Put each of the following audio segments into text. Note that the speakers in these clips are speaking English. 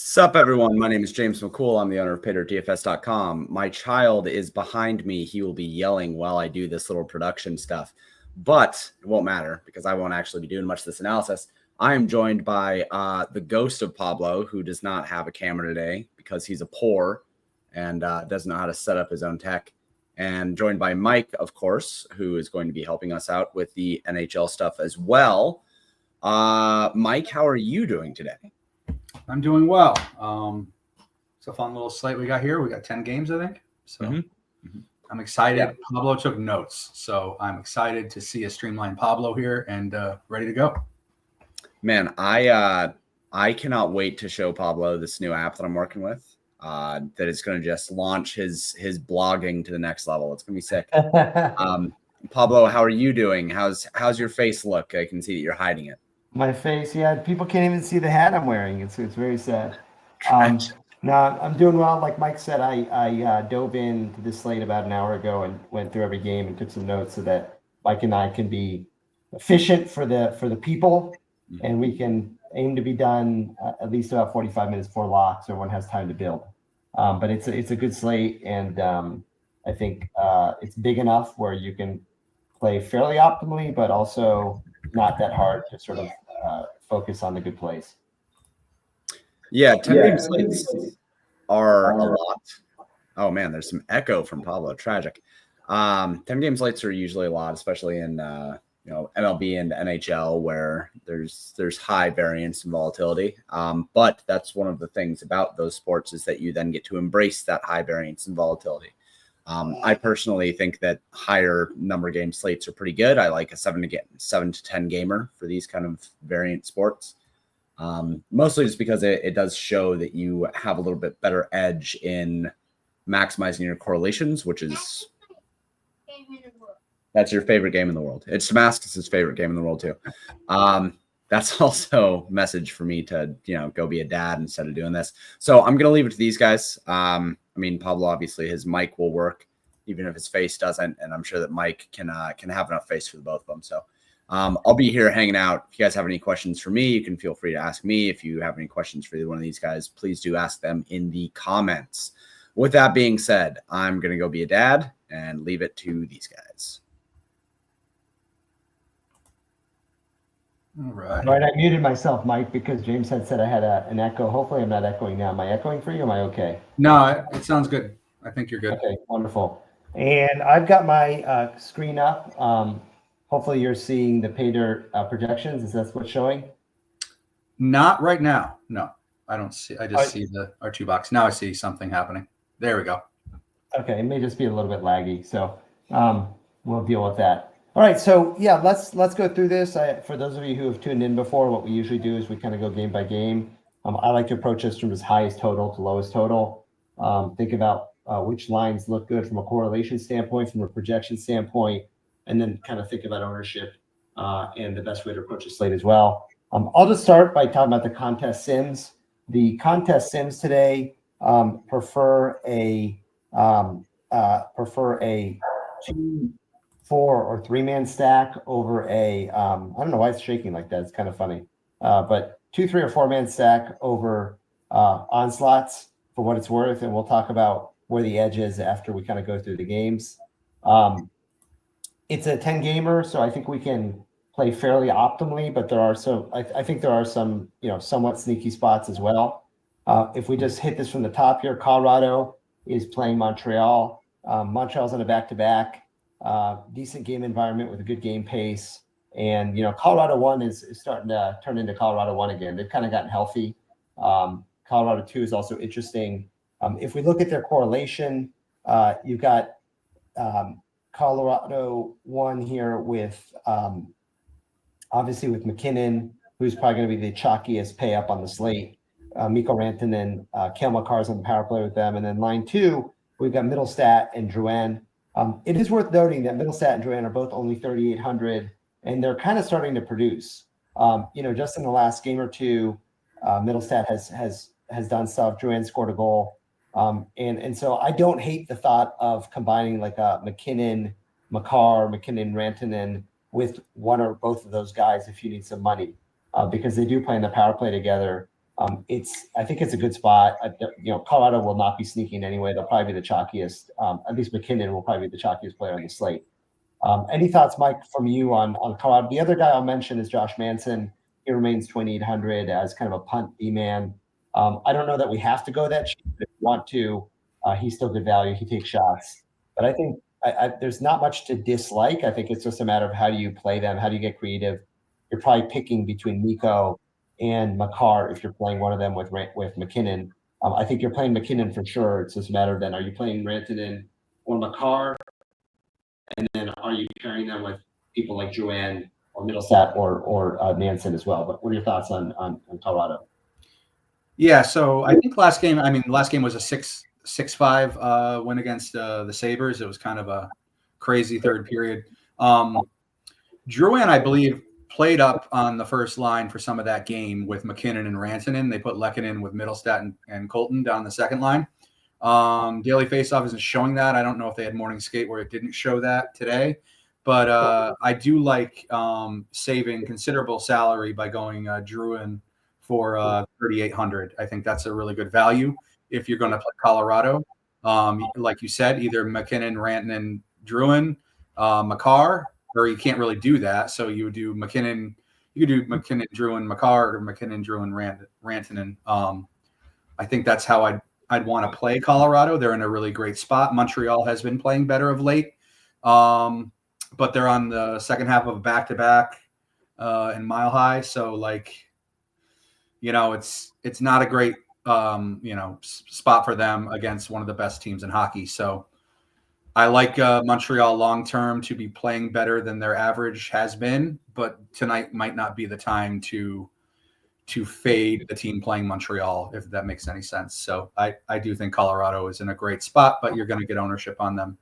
Sup, everyone. My name is James McCool. I'm the owner of PaydirdDFS.com. My child is behind me. He will be yelling while I do this little production stuff, but it won't matter because I won't actually be doing much of this analysis. I am joined by the ghost of Pablo, who does not have a camera today because he's a poor and doesn't know how to set up his own tech. And joined by Mike, of course, who is going to be helping us out with the NHL stuff as well. Mike, how are you doing today? I'm doing well. It's a fun little slate we got here. We got 10 games, I think. So I'm excited. Yeah. Pablo took notes, so I'm excited to see a streamlined Pablo here and ready to go. Man, I cannot wait to show Pablo this new app that I'm working with. That it's going to just launch his blogging to the next level. It's going to be sick. Pablo, how are you doing? How's your face look? I can see that you're hiding it. My face, yeah. People can't even see the hat I'm wearing. It's very sad. No, I'm doing well. Like Mike said, I dove into this slate about an hour ago and went through every game and took some notes so that Mike and I can be efficient for the people, and we can aim to be done at least about 45 minutes before lock, so everyone has time to build. But it's a good slate, and I think it's big enough where you can play fairly optimally, but also not that hard to sort of focus on the good plays. Yeah, 10-game slates are a lot. Oh, man, there's some echo from Pablo. Tragic. 10-game slates are usually a lot, especially in MLB and NHL, where there's high variance and volatility. But that's one of the things about those sports is that you then get to embrace that high variance and volatility. I personally think that higher number game slates are pretty good. I like a 7 to 10 gamer for these kind of variant sports. Mostly just because it does show that you have a little bit better edge in maximizing your correlations, which is that's your favorite game in the world. It's Damascus's favorite game in the world too. That's also a message for me to, go be a dad instead of doing this. So I'm going to leave it to these guys. Pablo, obviously his mic will work even if his face doesn't. And I'm sure that Mike can have enough face for the both of them. So I'll be here hanging out. If you guys have any questions for me, you can feel free to ask me. If you have any questions for either one of these guys, please do ask them in the comments. With that being said, I'm going to go be a dad and leave it to these guys. All right. I muted myself, Mike, because James had said I had an echo. Hopefully I'm not echoing now. Am I echoing for you? Am I okay? No, it sounds good. I think you're good. Okay, wonderful. And I've got my screen up. Hopefully you're seeing the Paydirt projections. Is that what's showing? Not right now. No, I don't see. I just see the R2 box. Now I see something happening. There we go. Okay, it may just be a little bit laggy. So we'll deal with that. All right, so yeah, let's go through this. For those of you who have tuned in before, what we usually do is we kind of go game by game. I like to approach this from as highest total to lowest total. Think about which lines look good from a correlation standpoint, from a projection standpoint, and then kind of think about ownership and the best way to approach a slate as well. I'll just start by talking about the contest sims. The contest sims today prefer a 2, 4, or 3-man stack over a I don't know why it's shaking like that. It's kind of funny. But 2, 3, or 4-man stack over onslaughts for what it's worth. And we'll talk about where the edge is after we kind of go through the games. It's a 10 gamer, so I think we can play fairly optimally, but there are I think there are some, somewhat sneaky spots as well. If we just hit this from the top here, Colorado is playing Montreal. Montreal's on a back-to-back. Decent game environment with a good game pace, and Colorado 1 is starting to turn into Colorado 1 again. They've kind of gotten healthy. Colorado 2 is also interesting. If we look at their correlation, you've got Colorado 1 here with obviously with McKinnon, who's probably going to be the chalkiest pay up on the slate. Mikko Rantanen, Cale Makar's on the power play with them, and then line 2 we've got Middlestat and Drouin. It is worth noting that Middlestat and Drouin are both only 3,800, and they're kind of starting to produce. Just in the last game or two, Middlestat has done stuff. Drouin scored a goal, and so I don't hate the thought of combining like a McKinnon, Rantanen with one or both of those guys if you need some money, because they do play in the power play together. I think it's a good spot. Colorado will not be sneaking anyway. They'll probably be the chalkiest. At least McKinnon will probably be the chalkiest player on the slate. Any thoughts, Mike, from you on Colorado? The other guy I'll mention is Josh Manson. He remains 2,800 as kind of a punt D-man. I don't know that we have to go that cheap, but if you want to, he's still good value. He takes shots. But I think there's not much to dislike. I think it's just a matter of how do you play them? How do you get creative? You're probably picking between Nico and Makar if you're playing one of them with McKinnon. I think you're playing McKinnon for sure. It's just a matter of then, are you playing Rantanen or Makar? And then are you pairing them with people like Joanne or Middlestat or Nansen as well? But what are your thoughts on Colorado? Yeah, so I think last game was a 6-5 win against the Sabres. It was kind of a crazy third period. Drouin, I believe, played up on the first line for some of that game with McKinnon and Rantanen. They put Lehkonen with Middlestat and Colton down the second line. Daily Faceoff isn't showing that. I don't know if they had morning skate where it didn't show that today, but I do like saving considerable salary by going Drouin for 3,800. I think that's a really good value if you're going to play Colorado. Like you said, either McKinnon, Rantanen, Drouin, Makar, or you can't really do that. So you would do McKinnon. You could do McKinnon, Drouin, Makar, or McKinnon, Drouin, Rantanen. I think that's how I'd want to play Colorado. They're in a really great spot. Montreal has been playing better of late, but they're on the second half of a back-to-back in Mile High. So, it's not a great, spot for them against one of the best teams in hockey. So I like Montreal long-term to be playing better than their average has been, but tonight might not be the time to fade the team playing Montreal, if that makes any sense. So I do think Colorado is in a great spot, but you're going to get ownership on them.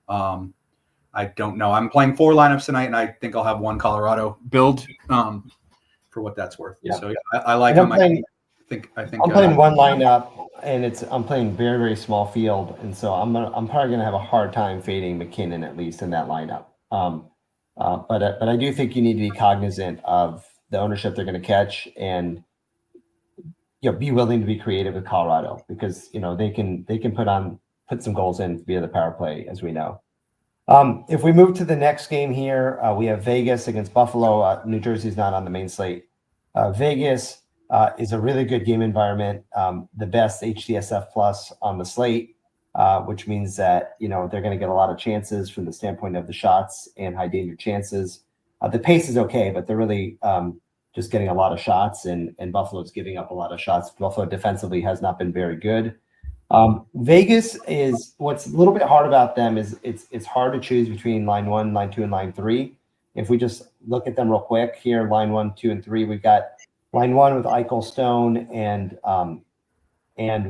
I don't know. I'm playing 4 lineups tonight, and I think I'll have one Colorado build for what that's worth. Yeah. So I like them. I think I'm playing one lineup, and I'm playing very, very small field, and so I'm probably gonna have a hard time fading McKinnon at least in that lineup. But I do think you need to be cognizant of the ownership they're going to catch, and be willing to be creative with Colorado because they can put some goals in via the power play, as we know. If we move to the next game here, we have Vegas against Buffalo. New Jersey's not on the main slate. Vegas is a really good game environment, the best HDSF plus on the slate, which means that they're going to get a lot of chances from the standpoint of the shots and high danger chances. The pace is okay, but they're really just getting a lot of shots, and Buffalo's giving up a lot of shots. Buffalo defensively has not been very good. Vegas is what's a little bit hard about them is it's hard to choose between line 1, line 2, and line 3. If we just look at them real quick here, line 1, 2, and 3, we've got line 1 with Eichel, Stone, and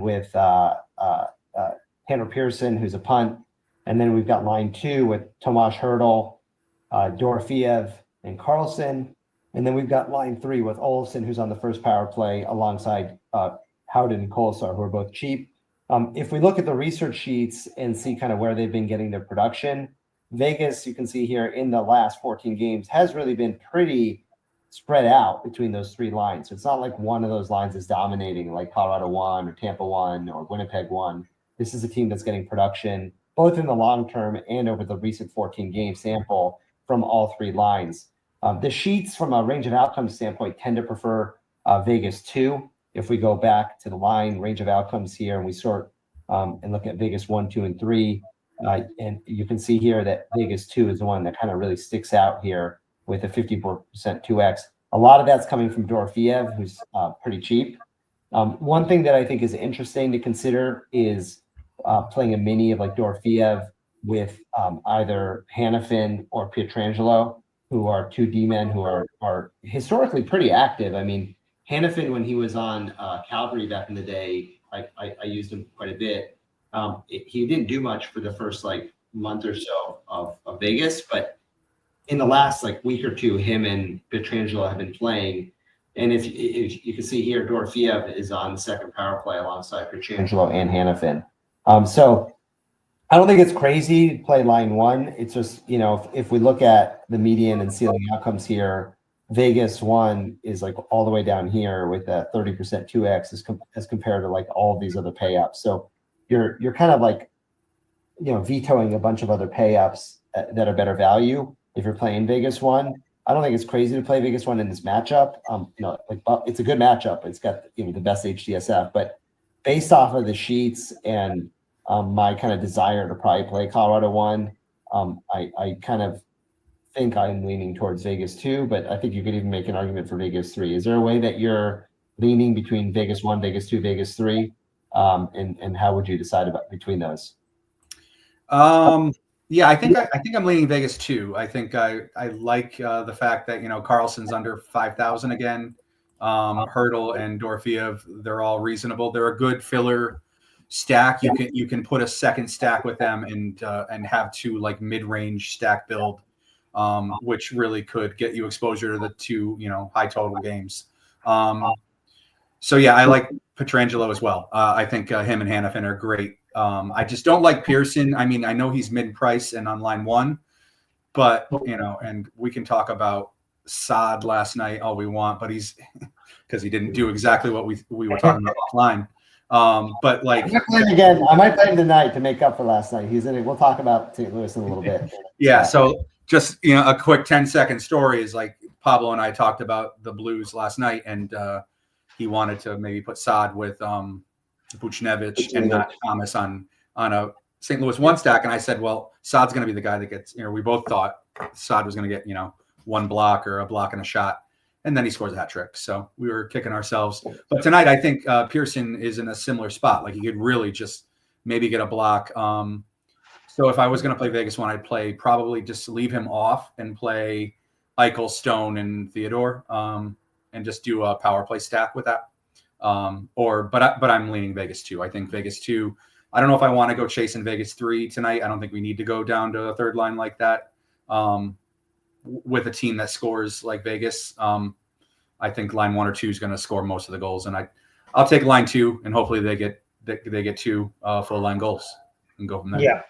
with Tanner Pearson, who's a punt, and then we've got line 2 with Tomas Hertl, Dorofeev, and Carlson. And then we've got line 3 with Olsen, who's on the first power play, alongside Howden and Kolesar, who are both cheap. If we look at the research sheets and see kind of where they've been getting their production, Vegas, you can see here in the last 14 games, has really been pretty spread out between those 3 lines. So it's not like one of those lines is dominating like Colorado 1 or Tampa 1 or Winnipeg 1. This is a team that's getting production both in the long term and over the recent 14-game sample from all 3 lines. The sheets from a range of outcomes standpoint tend to prefer Vegas 2. If we go back to the line range of outcomes here and we sort and look at Vegas 1, 2, and 3, and you can see here that Vegas 2 is the one that kind of really sticks out here with a 54% 2x. A lot of that's coming from Dorofeev, who's pretty cheap. One thing that I think is interesting to consider is playing a mini of like Dorofeev with either Hanifin or Pietrangelo, who are 2 D-men who are historically pretty active. I mean, Hanifin, when he was on Calgary back in the day, I used him quite a bit. He didn't do much for the first month or so of Vegas, but in the last week or two, him and Pietrangelo have been playing. And if you can see here, Dorofeev is on the second power play alongside Pietrangelo and Hanifin. So I don't think it's crazy to play line 1. It's just, if we look at the median and ceiling outcomes here, Vegas 1 is like all the way down here with that 30% 2x as compared to like all of these other pay ups. So you're kind of like, vetoing a bunch of other pay ups that are better value if you're playing Vegas 1. I don't think it's crazy to play Vegas 1 in this matchup. It's a good matchup. It's got the best HDSF, but based off of the sheets and my kind of desire to probably play Colorado 1, I kind of think I'm leaning towards Vegas 2, but I think you could even make an argument for Vegas 3. Is there a way that you're leaning between Vegas 1, Vegas 2, Vegas 3? And how would you decide between those? Yeah, I think I'm leaning Vegas 2. I think I like the fact that Carlson's under 5,000 again. Hurdle and Dorofeev, they're all reasonable. They're a good filler stack. You can put a second stack with them and have two like mid-range stack build, which really could get you exposure to the two high total games. So yeah, I like Pietrangelo as well. I think him and Hannafin are great. I just don't like Pearson. I mean, I know he's mid-price and on line 1, but and we can talk about Saad last night all we want, but he's because he didn't do exactly what we were talking about offline. But like I might play him tonight to make up for last night. He's in it. We'll talk about St. Louis in a little bit. Yeah. So just a quick 10-second story is like Pablo and I talked about the Blues last night, and he wanted to maybe put Saad with Buchnevich and not Thomas on a St. Louis 1 stack, and I said, well, Saad's going to be the guy that gets. We both thought Saad was going to get one block or a block and a shot, and then he scores a hat trick. So we were kicking ourselves. But tonight, I think Pearson is in a similar spot. Like he could really just maybe get a block. So if I was going to play Vegas 1, I'd probably just leave him off and play Eichel, Stone, and Theodore, and just do a power play stack with that. But I'm leaning Vegas 2. I think Vegas 2. I don't know if I want to go chasing Vegas 3 tonight. I don't think we need to go down to a third line like that. With a team that scores like Vegas, I think line 1 or 2 is going to score most of the goals, and I'll take line 2, and hopefully they get 2 full line goals and go from there. Yeah,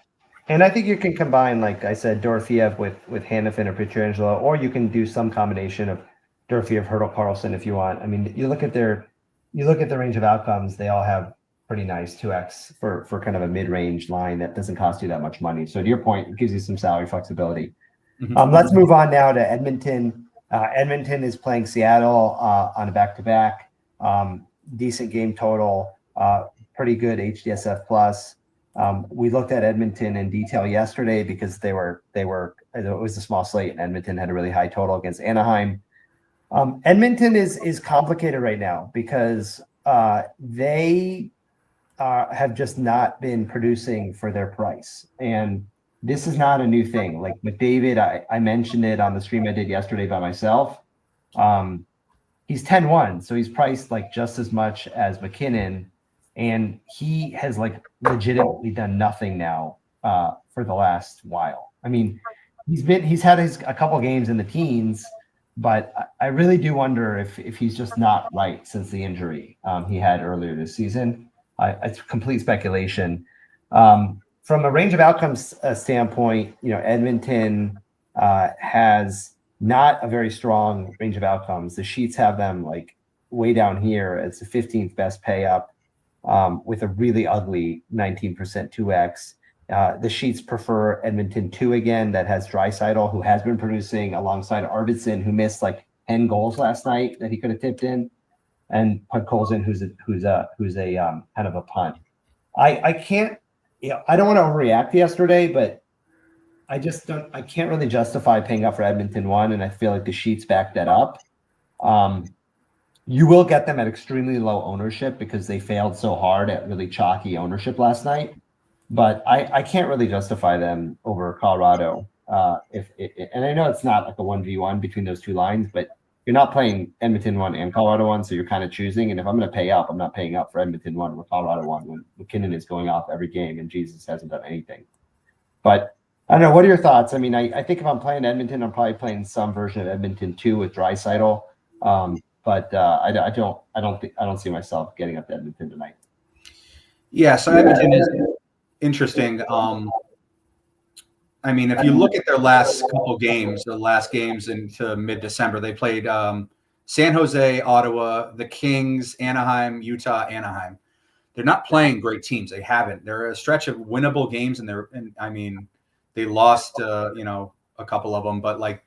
and I think you can combine, like I said, Dorofeev with Hannafin or Pietrangelo, or you can do some combination of Dorofeev, Hurdle, Carlson if you want. I mean, you look at the range of outcomes; they all have pretty nice 2x for kind of a mid-range line that doesn't cost you that much money. So to your point, it gives you some salary flexibility. Mm-hmm. Let's move on now to Edmonton. Edmonton is playing Seattle on a back-to-back. Decent game total, pretty good HDSF plus. We looked at Edmonton in detail yesterday because it was a small slate, and Edmonton had a really high total against Anaheim. Edmonton is complicated right now because they have just not been producing for their price, and this is not a new thing. Like McDavid, I mentioned it on the stream I did yesterday by myself. He's 10-1, so he's priced like just as much as McKinnon, and he has like legitimately done nothing now for the last while. I mean, he's had a couple games in the teens, but I really do wonder if he's just not right since the injury he had earlier this season. It's complete speculation. From a range of outcomes standpoint, Edmonton has not a very strong range of outcomes. The sheets have them like way down here. It's the 15th best pay up with a really ugly 19% 2x. The sheets prefer Edmonton 2 again. That has Draisaitl, who has been producing alongside Arvidsson, who missed like 10 goals last night that he could have tipped in, and Podkolzin, who's a kind of a punt. I can't. I don't want to overreact yesterday, but I can't really justify paying up for Edmonton 1, and I feel like the sheets back that up. You will get them at extremely low ownership because they failed so hard at really chalky ownership last night. But I can't really justify them over Colorado. And I know it's not like a 1v1 between those two lines, but you're not playing Edmonton 1 and Colorado 1, so you're kind of choosing. And if I'm going to pay up, I'm not paying up for Edmonton 1 or Colorado 1 when McKinnon is going off every game and Jesus hasn't done anything. But I don't know. What are your thoughts? I mean, I think if I'm playing Edmonton, I'm probably playing some version of Edmonton 2 with Draisaitl. But I don't see myself getting up to Edmonton tonight. Yeah, so Edmonton is interesting. I mean, if you look at their last couple games, the last games into mid-December, they played San Jose, Ottawa, the Kings, Anaheim, Utah, Anaheim. They're not playing great teams. They haven't. They're a stretch of winnable games, and I mean, they lost, a couple of them, but like,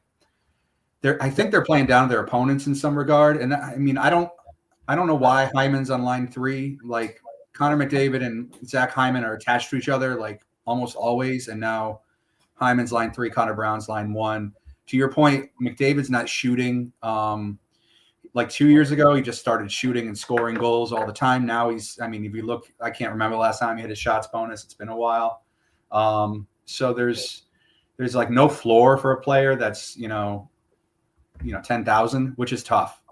I think they're playing down to their opponents in some regard. And I mean, I don't know why Hyman's on line 3. Like Connor McDavid and Zach Hyman are attached to each other, like almost always, and now Hyman's line 3, Connor Brown's line 1. To your point, McDavid's not shooting. Like 2 years ago, he just started shooting and scoring goals all the time. Now if you look, I can't remember the last time he hit a shots bonus. It's been a while. So there's like no floor for a player that's, 10,000, which is tough.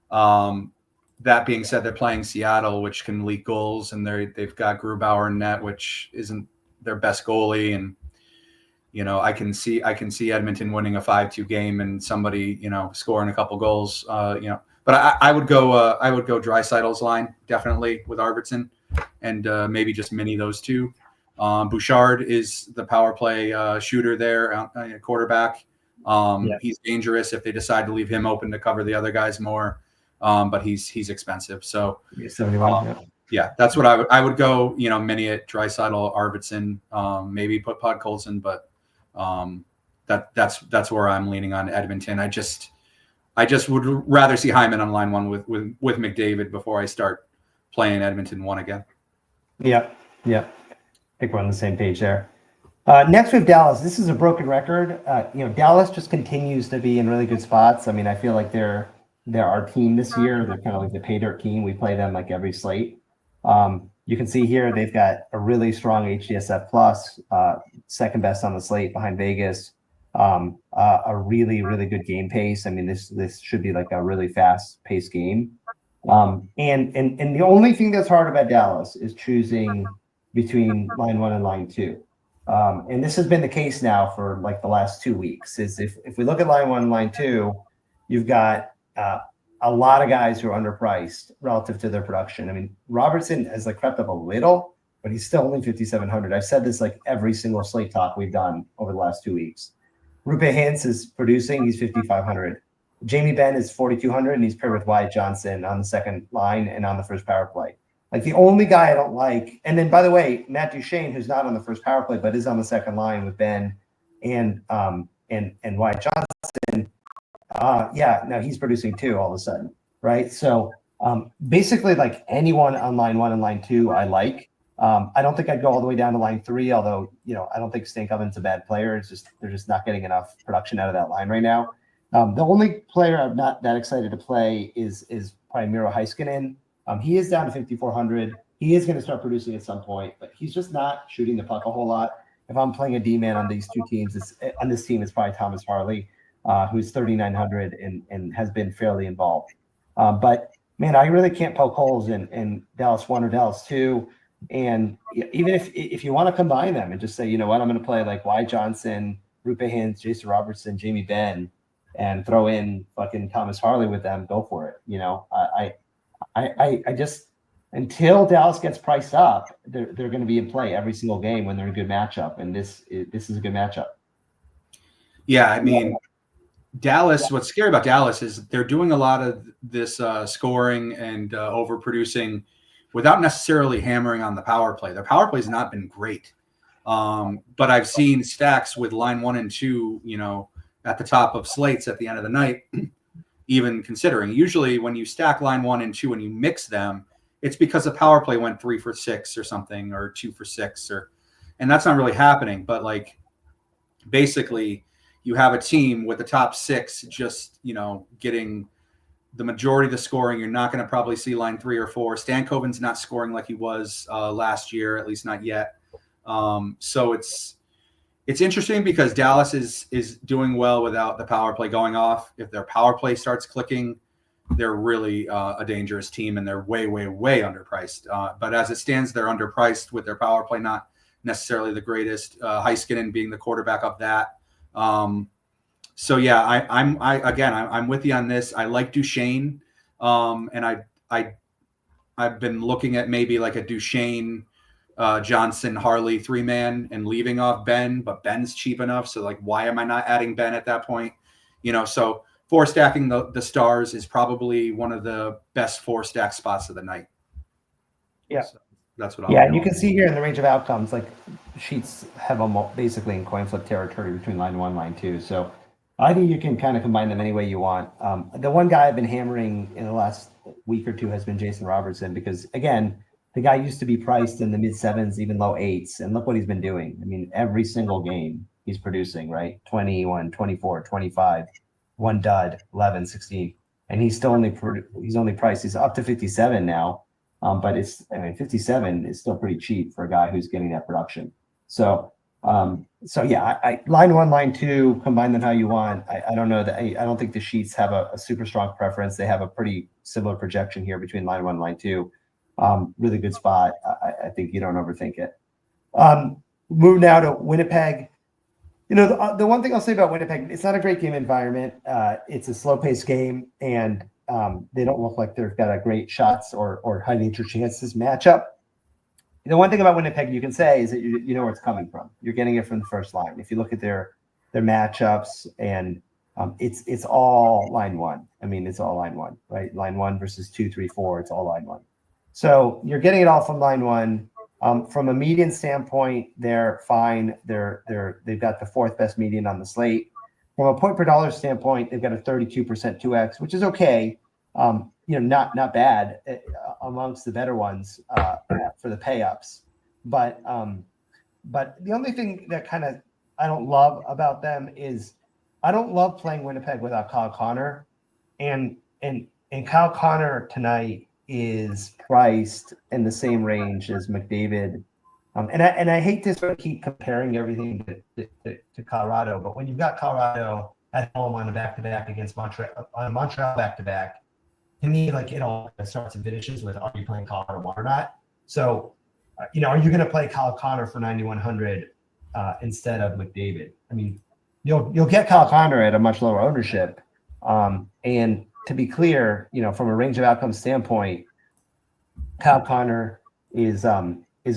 That being said, they're playing Seattle, which can leak goals, and they've got Grubauer in net, which isn't their best goalie. And, I can see Edmonton winning a 5-2 game and somebody, scoring a couple goals, but I would go Draisaitl's line definitely with Arvidsson, and maybe just mini those two. Bouchard is the power play shooter there, quarterback. He's dangerous if they decide to leave him open to cover the other guys more. But he's expensive. So that's what I would go, mini it, Draisaitl, Arvidsson, maybe put Podkolzin, but that's where I'm leaning on Edmonton. I just would rather see Hyman on line 1 with McDavid before I start playing Edmonton 1 again. Yeah. I think we're on the same page there. Next we have Dallas. This is a broken record. Dallas just continues to be in really good spots. I mean, I feel like they're our team this year. They're kind of like the Paydirt team. We play them like every slate. You can see here they've got a really strong HDSF plus, second best on the slate behind Vegas. A really, really good game pace. I mean, this should be like a really fast paced game. And the only thing that's hard about Dallas is choosing between line 1 and line 2. And this has been the case now for like the last 2 weeks. Is if we look at line 1 and line 2, you've got a lot of guys who are underpriced relative to their production. I mean, Robertson has like crept up a little, but he's still only 5,700. I've said this like every single slate talk we've done over the last 2 weeks. Rupe Hintz is producing. He's 5,500. Jamie Benn is 4,200, and he's paired with Wyatt Johnson on the second line and on the first power play. Like the only guy I don't like, and then by the way, Matt Duchene, who's not on the first power play but is on the second line with Ben and Wyatt Johnson. Now he's producing too all of a sudden, right? So basically, like anyone on line 1 and line 2, I like. I don't think I'd go all the way down to line 3, although I don't think Stankoven's a bad player. It's just they're just not getting enough production out of that line right now. The only player I'm not that excited to play is probably Miro Heiskanen. He is down to 5,400. He is going to start producing at some point, but he's just not shooting the puck a whole lot. If I'm playing a D-man on these two teams, on this team, it's probably Thomas Harley, who's 3,900 and has been fairly involved. But man, I really can't poke holes in Dallas 1 or Dallas 2. And even if you want to combine them and just say, you know what, I'm going to play like Wyatt Johnson, Rupe Hintz, Jason Robertson, Jamie Benn, and throw in fucking Thomas Harley with them, go for it. I just, until Dallas gets priced up, they're going to be in play every single game when they're in a good matchup, and this is a good matchup. Yeah, I mean, Dallas. What's scary about Dallas is they're doing a lot of this scoring and overproducing without necessarily hammering on the power play. Their power play has not been great, but I've seen stacks with line 1 and 2, at the top of slates at the end of the night. Even considering, usually when you stack line 1 and 2 and you mix them, it's because the power play went 3 for 6 or something, or 2 for 6, and that's not really happening. But like, basically, you have a team with the top 6 just getting the majority of the scoring. You're not going to probably see line 3 or 4. Stankoven's not scoring like he was last year, at least not yet. So it's interesting because Dallas is doing well without the power play going off. If their power play starts clicking, they're really a dangerous team, and they're way, way, way underpriced. But as it stands, they're underpriced with their power play not necessarily the greatest. Heiskanen being the quarterback of that. So yeah, I'm with you on this. I like Duchene, and I've been looking at maybe like a Duchene Johnson, Harley 3-man and leaving off Ben, but Ben's cheap enough. So like, why am I not adding Ben at that point? So 4-stacking the stars is probably one of the best 4-stack spots of the night. Yeah. So that's what Yeah, and you can see here in the range of outcomes, like sheets have them basically in coin flip territory between line 1, line 2. So I think you can kind of combine them any way you want. The one guy I've been hammering in the last week or two has been Jason Robertson, because again, the guy used to be priced in the mid 7s, even low 8s. And look what he's been doing. I mean, every single game he's producing, right? 21, 24, 25, 1 dud, 11, 16. And he's still only priced, he's up to 57 now. But 57 is still pretty cheap for a guy who's getting that production. So yeah, I line 1, line 2, combine them how you want. I don't know that I don't think the sheets have a super strong preference. They have a pretty similar projection here between line 1, line 2. Really good spot. I think you don't overthink it. Move now to Winnipeg. The one thing I'll say about Winnipeg, it's not a great game environment. It's a slow-paced game, and they don't look like they've got a great shots or high nature chances matchup. The one thing about Winnipeg you can say is that you know where it's coming from. You're getting it from the first line. If you look at their matchups, and it's all line 1. I mean, it's all line 1, right? Line 1 versus 2, 3, 4. It's all line 1. So you're getting it all from line 1. From a median standpoint, they're fine. They've got the 4th best median on the slate. From a point per dollar standpoint, they've got a 32% 2x, which is okay. Not bad amongst the better ones for the pay-ups. But the only thing that kind of I don't love about them is I don't love playing Winnipeg without Kyle Connor, and Kyle Connor tonight is priced in the same range as McDavid. And I hate to sort of keep comparing everything to Colorado, but when you've got Colorado at home on a back-to-back against Montreal, on a Montreal back-to-back, to me, like, it all starts and finishes with, are you playing Colorado or not? So, are you going to play Kyle Connor for 9,100 instead of McDavid? I mean, you'll get Kyle Connor at a much lower ownership. And to be clear, from a range of outcomes standpoint, Kyle Connor is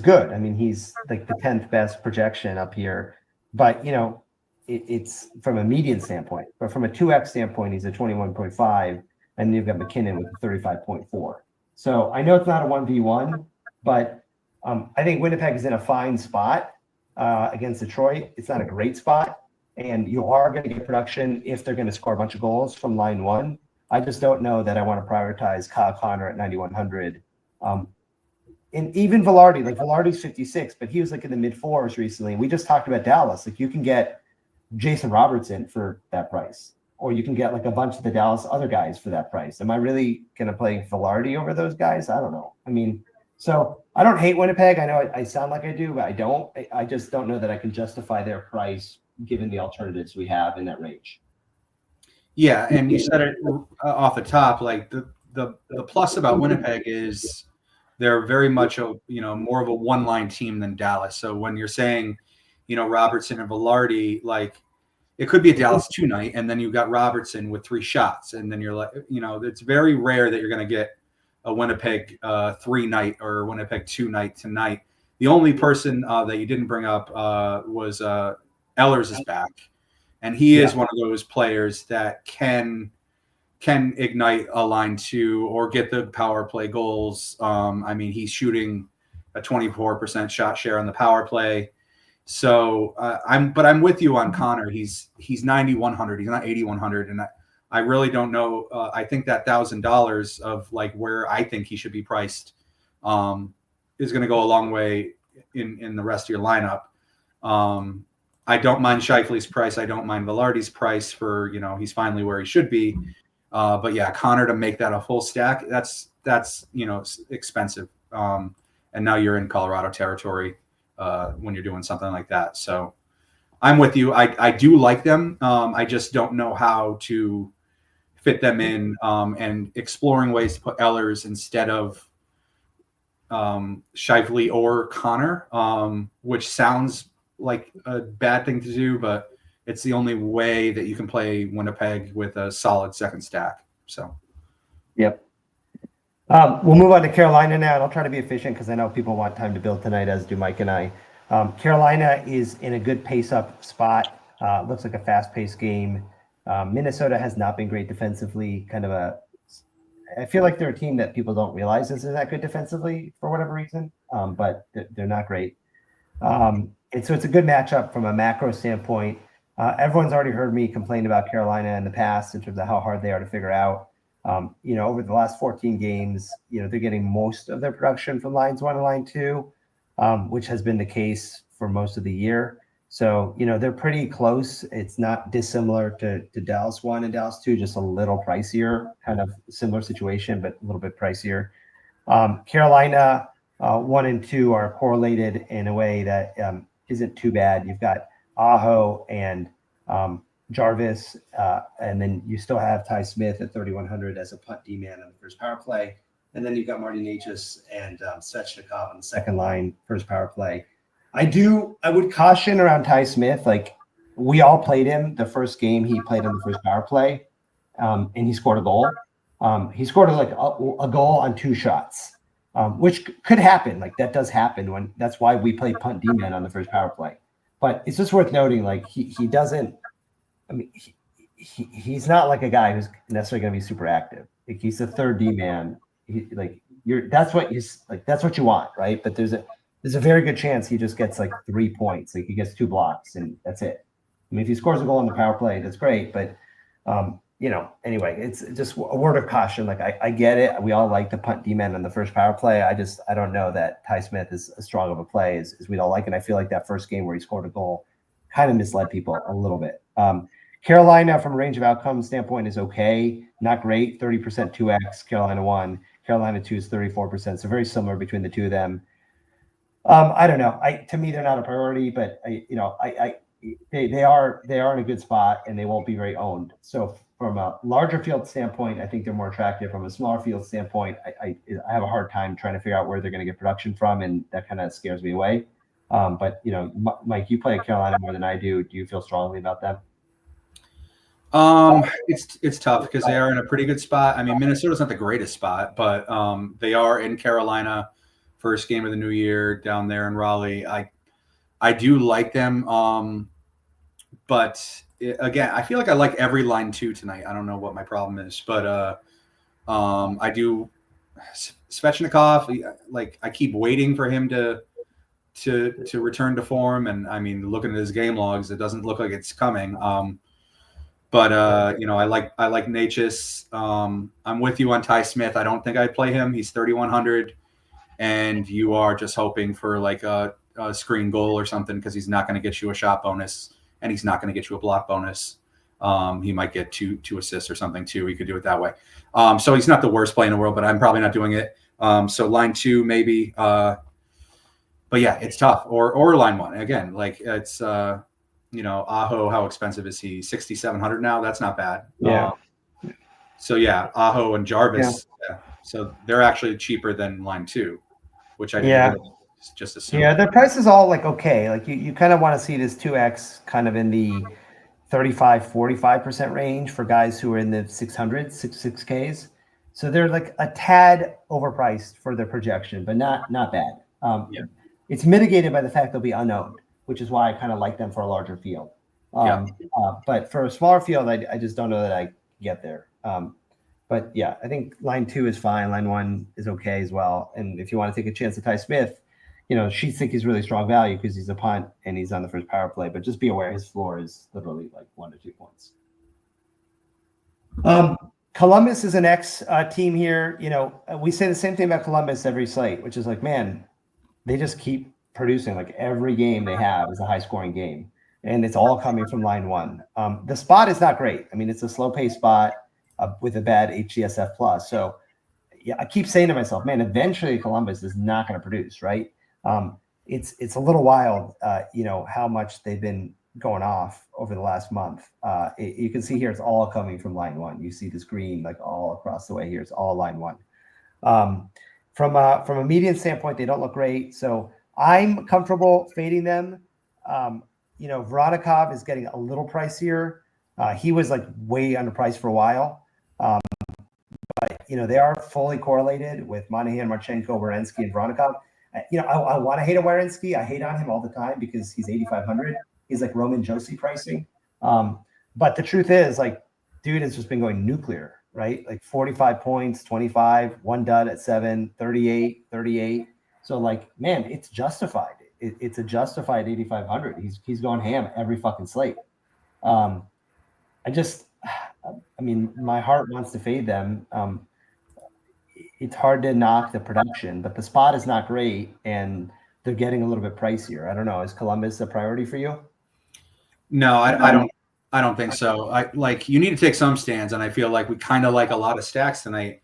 good. I mean, he's like the 10th best projection up here, but it's from a median standpoint. But from a 2x standpoint, he's a 21.5, and you've got McKinnon with a 35.4. So I know it's not a 1v1, but I think Winnipeg is in a fine spot against Detroit. It's not a great spot, and you are going to get production if they're going to score a bunch of goals from line 1. I just don't know that I want to prioritize Kyle Connor at 9,100. And even Velarde's 56, but he was like in the mid 4s recently. And we just talked about Dallas. Like, you can get Jason Robertson for that price, or you can get like a bunch of the Dallas other guys for that price. Am I really going to play Velarde over those guys? I don't know. I mean, so I don't hate Winnipeg. I know I sound like I do, but I don't. I just don't know that I can justify their price given the alternatives we have in that range. Yeah, and you said it off the top. Like the plus about Winnipeg is they're very much more of a one-line team than Dallas. So when you're saying, Robertson and Velarde, like, it could be a Dallas 2 night, and then you've got Robertson with 3 shots, and then you're like, it's very rare that you're going to get a Winnipeg 3 night or Winnipeg 2 night tonight. The only person that you didn't bring up was Ehlers is back. And he is one of those players that can ignite a line 2 or get the power play goals. I mean, he's shooting a 24% shot share on the power play. So I'm with you on Connor. He's 9,100. He's not 8,100, and I really don't know. I think that $1,000 of like where I think he should be priced is going to go a long way in the rest of your lineup. I don't mind Scheifele's price. I don't mind Velarde's price for, he's finally where he should be. But yeah, Connor to make that a full stack, that's expensive. And now you're in Colorado territory when you're doing something like that. So I'm with you. I do like them. I just don't know how to fit them in, and exploring ways to put Ehlers instead of Scheifele or Connor, which sounds like a bad thing to do, but it's the only way that you can play Winnipeg with a solid second stack. So, yep. We'll move on to Carolina now, and I'll try to be efficient because I know people want time to build tonight, as do Mike and I. Carolina is in a good pace-up spot. Looks like a fast-paced game. Minnesota has not been great defensively. I feel like they're a team that people don't realize isn't that good defensively for whatever reason, but they're not great. And so it's a good matchup from a macro standpoint. Everyone's already heard me complain about Carolina in the past in terms of how hard they are to figure out. Over the last 14 games, they're getting most of their production from lines 1 and line 2, which has been the case for most of the year. So, they're pretty close. It's not dissimilar to Dallas 1 and Dallas 2, just a little pricier, kind of similar situation, but a little bit pricier. Carolina 1 and 2 are correlated in a way that isn't too bad. You've got Aho and Jarvis, and then you still have Ty Smith at 3,100 as a punt D-man on the first power play. And then you've got Marty Necas and Svechnikov on the second line, first power play. I would caution around Ty Smith. Like, we all played him the first game he played on the first power play, and he scored a goal. He scored like a goal on 2 shots, which could happen. Like, that does happen that's why we play punt D-man on the first power play. But it's just worth noting, like, he doesn't, I mean, he's not like a guy who's necessarily going to be super active. Like, he's the third D-man. That's what you want, right? But there's a very good chance he just gets like 3 points. Like, he gets 2 blocks and that's it. I mean, if he scores a goal on the power play, that's great. But anyway, it's just a word of caution. Like, I get it. We all like the punt D-man on the first power play. I don't know that Ty Smith is as strong of a play as we'd all like. And I feel like that first game where he scored a goal kind of misled people a little bit. Carolina, from a range of outcomes standpoint, is okay. Not great. 30% 2x. Carolina 1. Carolina 2 is 34%. So very similar between the two of them. I don't know. To me, they're not a priority, but they are in a good spot, and they won't be very owned. So from a larger field standpoint, I think they're more attractive. From a smaller field standpoint, I have a hard time trying to figure out where they're going to get production from, and that kind of scares me away. But Mike, you play Carolina more than I do. Do you feel strongly about them? It's tough because they are in a pretty good spot. I mean, Minnesota's not the greatest spot, but they are in Carolina, first game of the new year down there in Raleigh. I do like them, but again, I feel like I like every line 2 tonight. I don't know what my problem is, but I do. Svechnikov, like, I keep waiting for him to return to form, and I mean, looking at his game logs, it doesn't look like it's coming. But I like Necas. I'm with you on Ty Smith. I don't think I'd play him. He's 3,100, and you are just hoping for like a screen goal or something, because he's not going to get you a shot bonus, and he's not going to get you a block bonus. He might get two assists or something too. He could do it that way. So he's not the worst play in the world, but I'm probably not doing it. So line 2 maybe. But yeah, it's tough. Or line 1 again. Like, it's. Aho, how expensive is he? 6,700 now. That's not bad. Yeah. So yeah, Aho and Jarvis. Yeah. So they're actually cheaper than line 2, which I didn't really just assume. Yeah, their price is all like okay. Like, you kind of want to see this 2x kind of in the 35-45% range for guys who are in the 6Ks. So they're like a tad overpriced for their projection, but not bad. It's mitigated by the fact they'll be unowned, which is why I kind of like them for a larger field. But for a smaller field, I just don't know that I get there. But yeah, I think line 2 is fine. Line 1 is okay as well. And if you want to take a chance at Ty Smith, she think he's really strong value because he's a punt and he's on the first power play. But just be aware his floor is literally like 1 to 2 points. Columbus is an X team here. We say the same thing about Columbus every slate, which is like, man, they just keep producing. Like, every game they have is a high scoring game, and it's all coming from line 1. The spot is not great. I mean, it's a slow paced spot with a bad HCSF plus. So yeah, I keep saying to myself, man, eventually Columbus is not going to produce, right? It's a little wild, how much they've been going off over the last month. You can see here, it's all coming from line 1. You see this green, like, all across the way here. It's all line 1. From a median standpoint, they don't look great. So I'm comfortable fading them. Voronikov is getting a little pricier. He was like way underpriced for a while. But they are fully correlated with Monahan, Marchenko, Werenski, and Voronkov. I want to hate on Werenski. I hate on him all the time because he's 8,500. He's like Roman Josi pricing. But the truth is, like, dude has just been going nuclear, right? Like 45 points, 25, one dud at 7, 38, 38. So, like, man, it's justified. It's a justified 8,500. He's going ham every fucking slate. My heart wants to fade them. It's hard to knock the production, but the spot is not great, and they're getting a little bit pricier. I don't know. Is Columbus a priority for you? No, I don't think so. You need to take some stands, and I feel like we kind of like a lot of stacks tonight.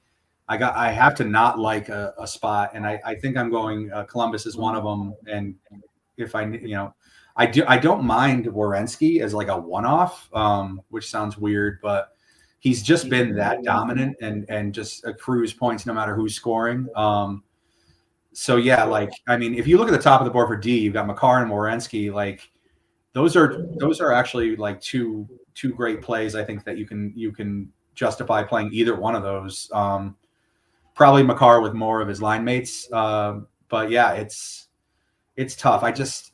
I have to not like a spot, and I think I'm going Columbus is one of them. And if I don't mind Werenski as like a one-off, which sounds weird, but he's just been that dominant and just accrues points no matter who's scoring. So yeah, if you look at the top of the board for D, you've got Makar and Werenski. Like those are actually like two great plays. I think that you can justify playing either one of those. Probably Makar with more of his line mates. But yeah, it's tough. I just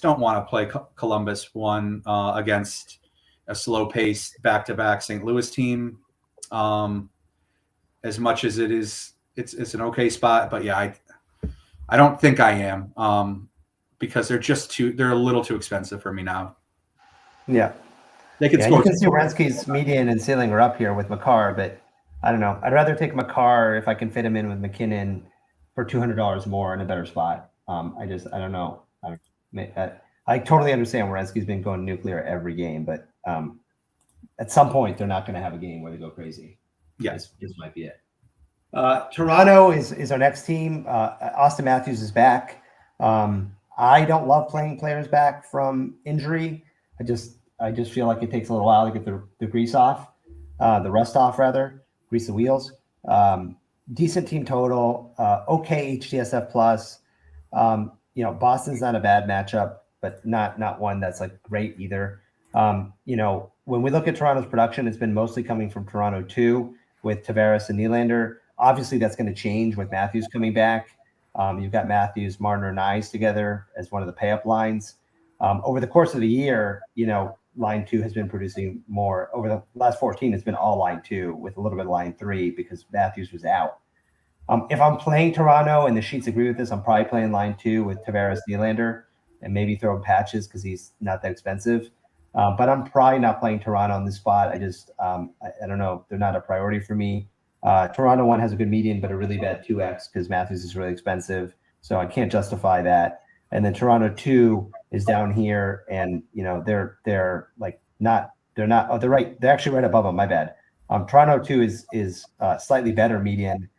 don't want to play Columbus one against a slow-paced back-to-back St. Louis team. As much as it's an okay spot, but yeah, I don't think I am because they're a little too expensive for me now. Yeah, they can score. You can see Werenski's median and ceiling are up here with Makar, but I don't know. I'd rather take Makar if I can fit him in with McKinnon for $200 more in a better spot. I don't know. I totally understand Werenski's been going nuclear every game, but at some point they're not going to have a game where they go crazy. Yeah, this might be it. Toronto is our next team. Austin Matthews is back. I don't love playing players back from injury. I just feel like it takes a little while to get the grease off, the rust off rather, grease the wheels. Decent team total, okay HTSF plus. Boston's not a bad matchup, but not one that's like great either. When we look at Toronto's production, it's been mostly coming from Toronto 2 with Tavares and Nylander. Obviously, that's going to change with Matthews coming back. You've got Matthews, Marner, and Nyes together as one of the pay-up lines. Over the course of the year, line 2 has been producing more. Over the last 14, it's been all line 2 with a little bit of line 3 because Matthews was out. If I'm playing Toronto and the sheets agree with this, I'm probably playing line 2 with Tavares, Nylander, and maybe throw Patches because he's not that expensive. But I'm probably not playing Toronto on this spot. I don't know. They're not a priority for me. Toronto 1 has a good median, but a really bad 2x because Matthews is really expensive. So I can't justify that. And then Toronto 2 is down here, and they're actually right above them. My bad. Toronto 2 is slightly better median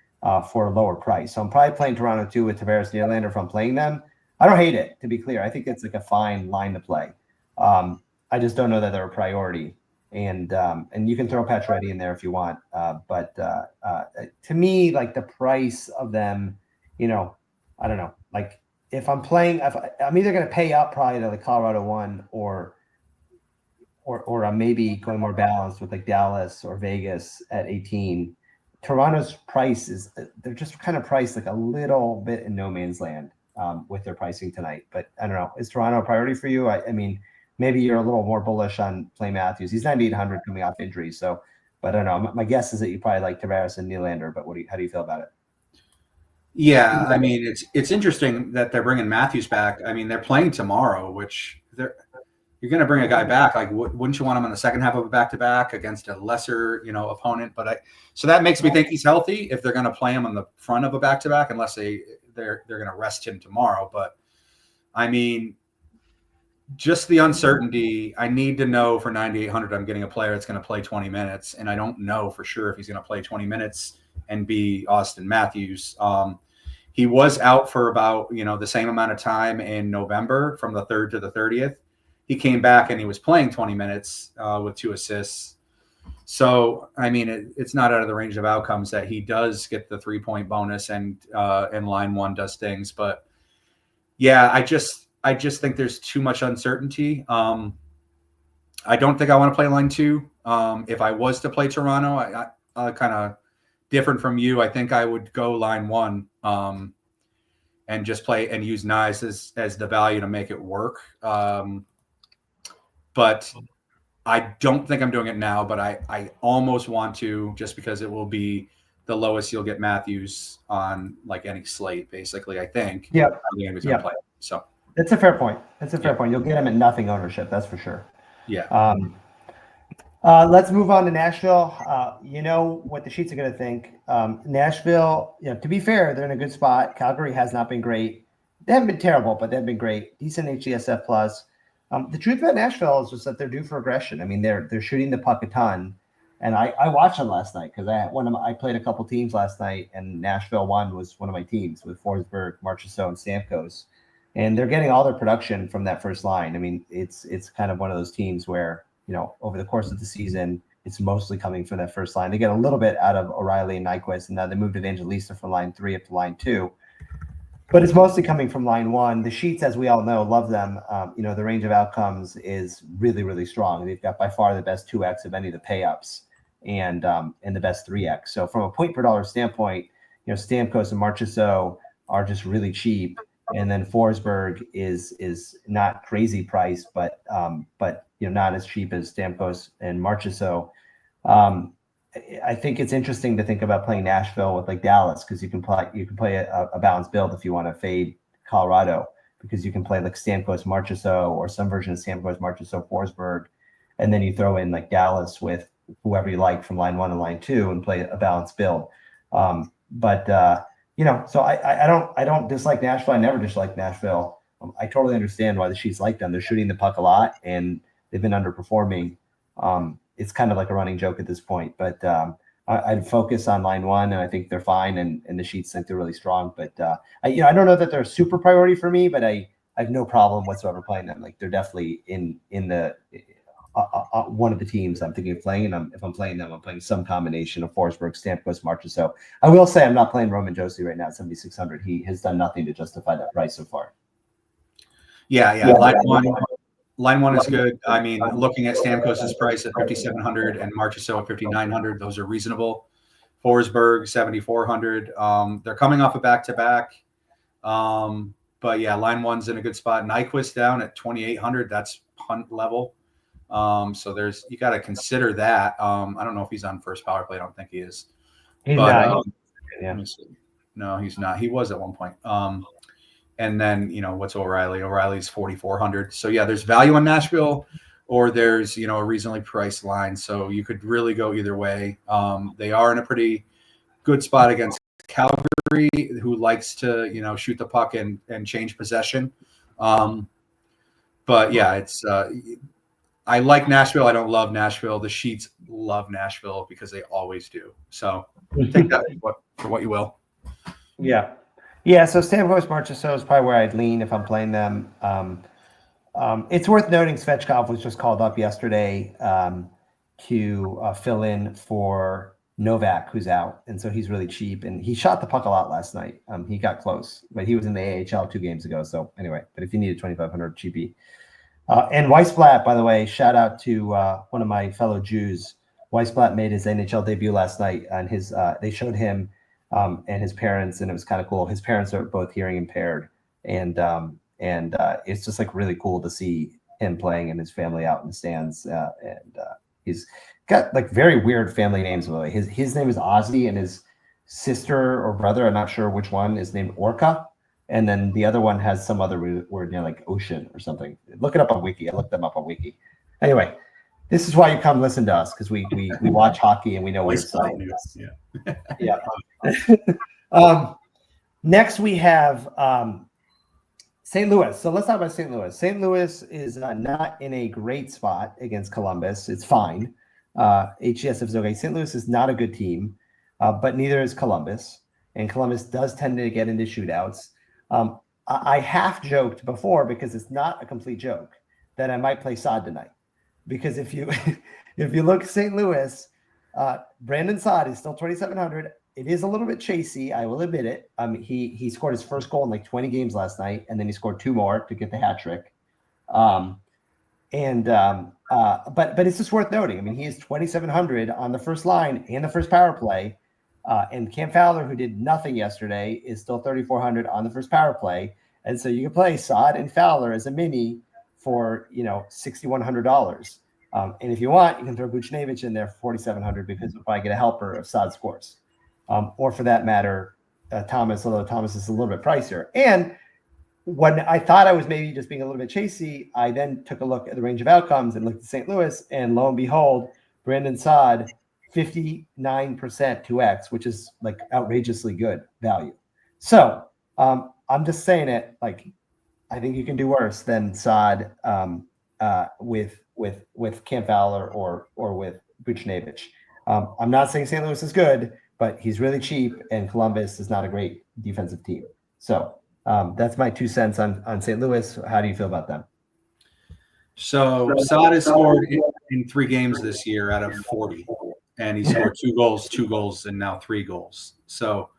for a lower price. So I'm probably playing Toronto 2 with Tavares, Nylander if I'm playing them. I don't hate it, to be clear. I think it's like a fine line to play. I just don't know that they're a priority. And you can throw Pacioretty in there if you want. But to me, like the price of them, I don't know. Like if I'm playing, I'm either going to pay up probably to the Colorado 1 or I'm maybe going more balanced with like Dallas or Vegas at 18. Toronto's price they're just kind of priced like a little bit in no man's land with their pricing tonight. But I don't know. Is Toronto a priority for you? I mean, maybe you're a little more bullish on playing Matthews. He's 9,800 coming off injury. So, but I don't know. My guess is that you probably like Tavares and Nylander, but how do you feel about it? Yeah, I mean, it's interesting that they're bringing Matthews back. I mean, they're playing tomorrow, which you're going to bring a guy back. Like, wouldn't you want him in the second half of a back-to-back against a lesser, opponent? So that makes me think he's healthy if they're going to play him on the front of a back-to-back, unless they're going to rest him tomorrow. But I mean, just the uncertainty. I need to know for 9,800, I'm getting a player that's going to play 20 minutes, and I don't know for sure if he's going to play 20 minutes and be Austin Matthews. He was out for about, the same amount of time in November from the 3rd to the 30th. He came back and he was playing 20 minutes with 2 assists. So, I mean, it's not out of the range of outcomes that he does get the 3-point bonus and line 1 does things. But yeah, I just think there's too much uncertainty. I don't think I want to play line 2. If I was to play Toronto, I kind of different from you. I think I would go line one and just play and use Nice as the value to make it work. But I don't think I'm doing it now, but I almost want to, just because it will be the lowest you'll get Matthews on like any slate, basically, I think. Yeah. Play. So that's a fair point. You'll get him at nothing ownership, that's for sure. Yeah. Let's move on to Nashville. You know what the sheets are going to think. Nashville, to be fair, they're in a good spot. Calgary has not been great. They haven't been terrible, but they've been great. Decent HDSF plus. The truth about Nashville is just that they're due for aggression. I mean, they're shooting the puck a ton, and I watched them last night because I played a couple teams last night, and Nashville was one of my teams with Forsberg, Marchessault, and Stamkos, and they're getting all their production from that first line. I mean, it's kind of one of those teams where over the course of the season, it's mostly coming from that first line. They get a little bit out of O'Reilly and Nyquist, and now they moved Evangelista from line 3 up to line 2. But it's mostly coming from line 1. The sheets, as we all know, love them. The range of outcomes is really, really strong. They've got by far the best 2x of any of the pay-ups and the best 3x. So from a point per dollar standpoint, Stamkos and Marchessault are just really cheap. And then Forsberg is not crazy priced, but not as cheap as Stamkos and Marchessault. I think it's interesting to think about playing Nashville with like Dallas, because you can play a balanced build if you want to fade Colorado, because you can play like Stamkos Marchessault or some version of Stamkos Marchessault Forsberg, and then you throw in like Dallas with whoever you like from line 1 and line 2 and play a balanced build. So I don't dislike Nashville. I never disliked Nashville. I totally understand why the sheets like them. They're shooting the puck a lot and they've been underperforming. It's kind of like a running joke at this point, but I'd focus on line 1, and I think they're fine, and the sheets think they're really strong. But I don't know that they're a super priority for me, but I have no problem whatsoever playing them. Like they're definitely in the one of the teams I'm thinking of playing, and if I'm playing them, I'm playing some combination of Forsberg, Stamkos, Marchessault. I will say I'm not playing Roman Josi right now at 7,600. He has done nothing to justify that price so far. Yeah. Line one is good. I mean, looking at Stamkos's price at 5,700 and Marchessault at 5,900, those are reasonable. Forsberg 7,400. They're coming off a back-to-back. But yeah, line one's in a good spot. Nyquist down at 2,800. That's punt level. So you got to consider that. I don't know if he's on first power play. I don't think he is. He's not. No, he's not. He was at one point. And then, what's O'Reilly? O'Reilly's 4,400. So yeah, there's value on Nashville, or there's, a reasonably priced line. So you could really go either way. They are in a pretty good spot against Calgary, who likes to, shoot the puck and change possession. But yeah, it's I like Nashville. I don't love Nashville. The sheets love Nashville because they always do. So take that for what you will. Yeah. Yeah, so Stamkos Marchessault is probably where I'd lean if I'm playing them. It's worth noting Svechkov was just called up yesterday to fill in for Novak, who's out, and so he's really cheap. And he shot the puck a lot last night. He got close, but he was in the AHL 2 games ago. So anyway, but if you needed 2,500, cheapie. And Weissblatt, by the way, shout out to one of my fellow Jews. Weissblatt made his NHL debut last night, and they showed him and his parents, and it was kind of cool. His parents are both hearing impaired, and it's just like really cool to see him playing and his family out in the stands. And he's got like very weird family names. By the way, his name is Ozzy, and his sister or brother, I'm not sure which one, is named Orca, and then the other one has some other word, like ocean or something. Look it up on Wiki. I looked them up on Wiki. Anyway. This is why you come listen to us, because we watch hockey and we know weird stuff. Yeah. Next we have St. Louis. So let's talk about St. Louis. St. Louis is not in a great spot against Columbus. It's fine. HCSF is okay. St. Louis is not a good team, but neither is Columbus. And Columbus does tend to get into shootouts. I half joked before, because it's not a complete joke, that I might play Saad tonight. Because if you look at St. Louis, Brandon Saad is still 2,700. It is a little bit chasey, I will admit it. He scored his first goal in like 20 games last night, and then he scored 2 more to get the hat trick. But it's just worth noting. I mean, he is 2,700 on the first line and the first power play. And Cam Fowler, who did nothing yesterday, is still 3,400 on the first power play. And so you can play Saad and Fowler as a mini for, $6,100. And if you want, you can throw Buchnevich in there for 4,700 because you'll probably get a helper of Saad scores. Or for that matter, Thomas, although Thomas is a little bit pricier. And when I thought I was maybe just being a little bit chasey, I then took a look at the range of outcomes and looked at St. Louis, and lo and behold, Brandon Saad, 59% 2x, which is like outrageously good value. So I'm just saying it, like, I think you can do worse than Saad with Cam Fowler or with Buchnevich. I'm not saying St. Louis is good, but he's really cheap, and Columbus is not a great defensive team. So that's my 2 cents on St. Louis. How do you feel about them? So Saad has scored in 3 games this year out of 40, and he scored 2 goals, and now 3 goals. So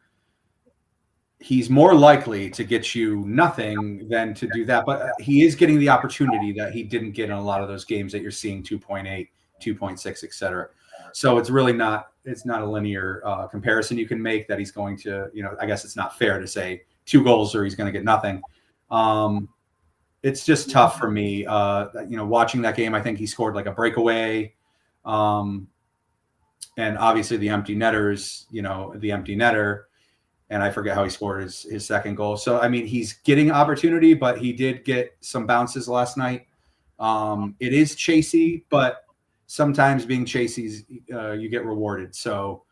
he's more likely to get you nothing than to do that. But he is getting the opportunity that he didn't get in a lot of those games that you're seeing 2.8, 2.6, et cetera. So it's really not a linear comparison you can make that he's going to, I guess it's not fair to say 2 goals or he's going to get nothing. It's just tough for me. Watching that game, I think he scored like a breakaway. And obviously the empty netters, the empty netter. And I forget how he scored his second goal. So, I mean, he's getting opportunity, but he did get some bounces last night. It is chasey, but sometimes being chasey, you get rewarded. So,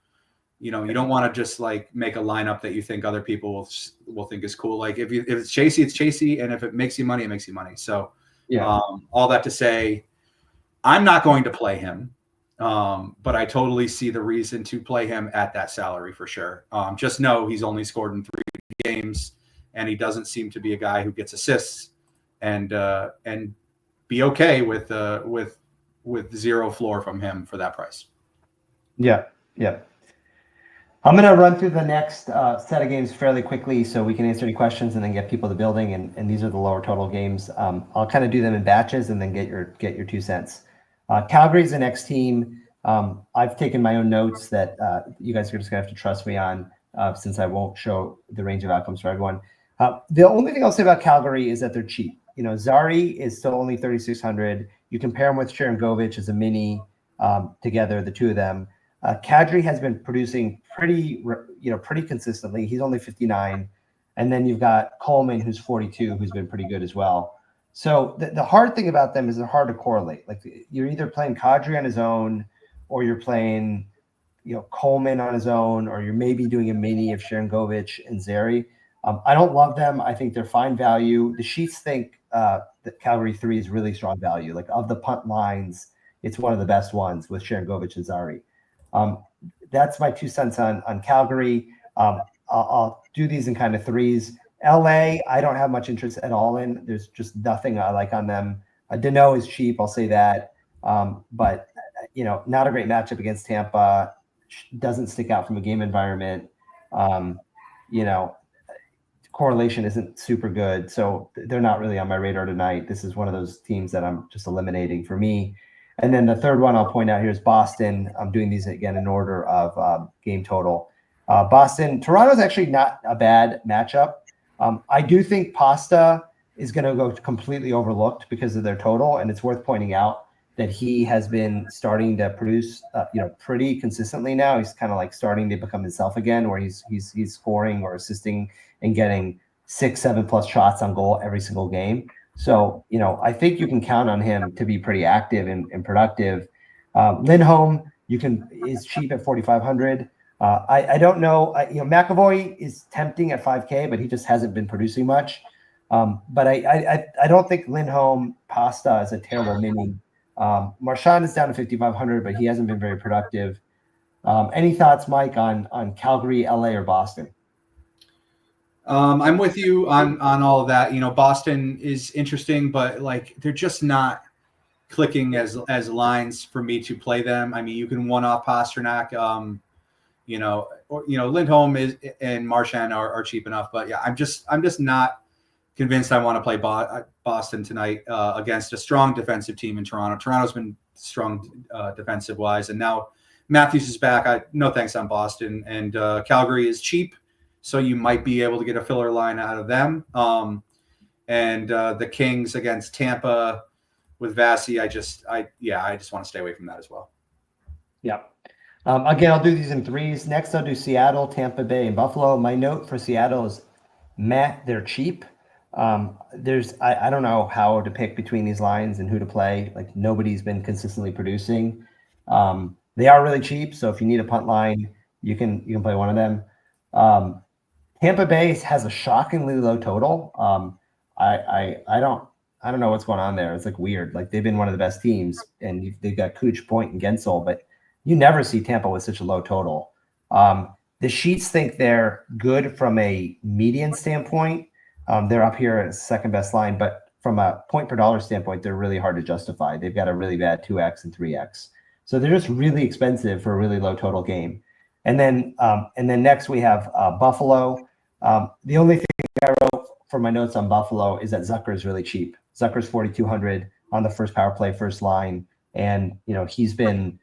you don't want to just like make a lineup that you think other people will think is cool. Like if it's chasey, it's chasey. And if it makes you money, it makes you money. So all that to say, I'm not going to play him. But I totally see the reason to play him at that salary for sure. Just know he's only scored in 3 games, and he doesn't seem to be a guy who gets assists, and be okay with zero floor from him for that price. Yeah. I'm going to run through the next set of games fairly quickly so we can answer any questions and then get people to building. And these are the lower total games. I'll kind of do them in batches and then get your 2 cents. Calgary's the next team. I've taken my own notes that you guys are just going to have to trust me on since I won't show the range of outcomes for everyone. The only thing I'll say about Calgary is that they're cheap. Zari is still only 3,600. You compare him with Sharangovich as a mini together, the two of them. Kadri has been producing pretty consistently. He's only 59. And then you've got Coleman, who's 42, who's been pretty good as well. So the hard thing about them is they're hard to correlate. Like you're either playing Kadri on his own, or you're playing, Coleman on his own, or you're maybe doing a mini of Sharangovich and Zary. I don't love them. I think they're fine value. The sheets think that Calgary 3 is really strong value. Like of the punt lines, it's one of the best ones with Sharangovich and Zary. That's my 2 cents on Calgary. I'll do these in kind of threes. LA, I don't have much interest at all in. There's just nothing I like on them. Deneau is cheap, I'll say that. But, not a great matchup against Tampa. Doesn't stick out from a game environment. Correlation isn't super good. So they're not really on my radar tonight. This is one of those teams that I'm just eliminating for me. And then the third one I'll point out here is Boston. I'm doing these again in order of game total. Toronto's actually not a bad matchup. I do think Pasta is going to go completely overlooked because of their total, and it's worth pointing out that he has been starting to produce, pretty consistently now. He's kind of like starting to become himself again, where he's scoring or assisting and getting 6-7+ shots on goal every single game. So, I think you can count on him to be pretty active and productive. Lindholm is cheap at 4,500. I don't know. McAvoy is tempting at 5K, but he just hasn't been producing much. But I don't think Lindholm Pasta is a terrible mini. Marchand is down to 5,500, but he hasn't been very productive. Any thoughts, Mike, on Calgary, LA, or Boston? I'm with you on all of that. Boston is interesting, but like they're just not clicking as lines for me to play them. I mean, you can one-off Pasternak. Lindholm and Marchand are cheap enough, but yeah, I'm just not convinced I want to play Boston tonight against a strong defensive team in Toronto. Toronto's been strong defensive wise, and now Matthews is back. No thanks on Boston. And Calgary is cheap, so you might be able to get a filler line out of them. And the Kings against Tampa with Vasi, I just want to stay away from that as well. Yeah. Again, I'll do these in threes. Next, I'll do Seattle, Tampa Bay, and Buffalo. My note for Seattle is, they're cheap. I don't know how to pick between these lines and who to play. Like, nobody's been consistently producing. They are really cheap, so if you need a punt line, you can play one of them. Tampa Bay has a shockingly low total. I don't know what's going on there. It's like weird. Like, they've been one of the best teams, and they've got Cooch, Point, and Gensel, but you never see Tampa with such a low total. The sheets think they're good from a median standpoint. They're up here as second best line, but from a point per dollar standpoint, they're really hard to justify. They've got a really bad 2x and 3x. So they're just really expensive for a really low total game. And then next we have Buffalo. The only thing I wrote for my notes on Buffalo is that Zucker is really cheap. Zucker's 4,200 on the first power play, first line. And, he's been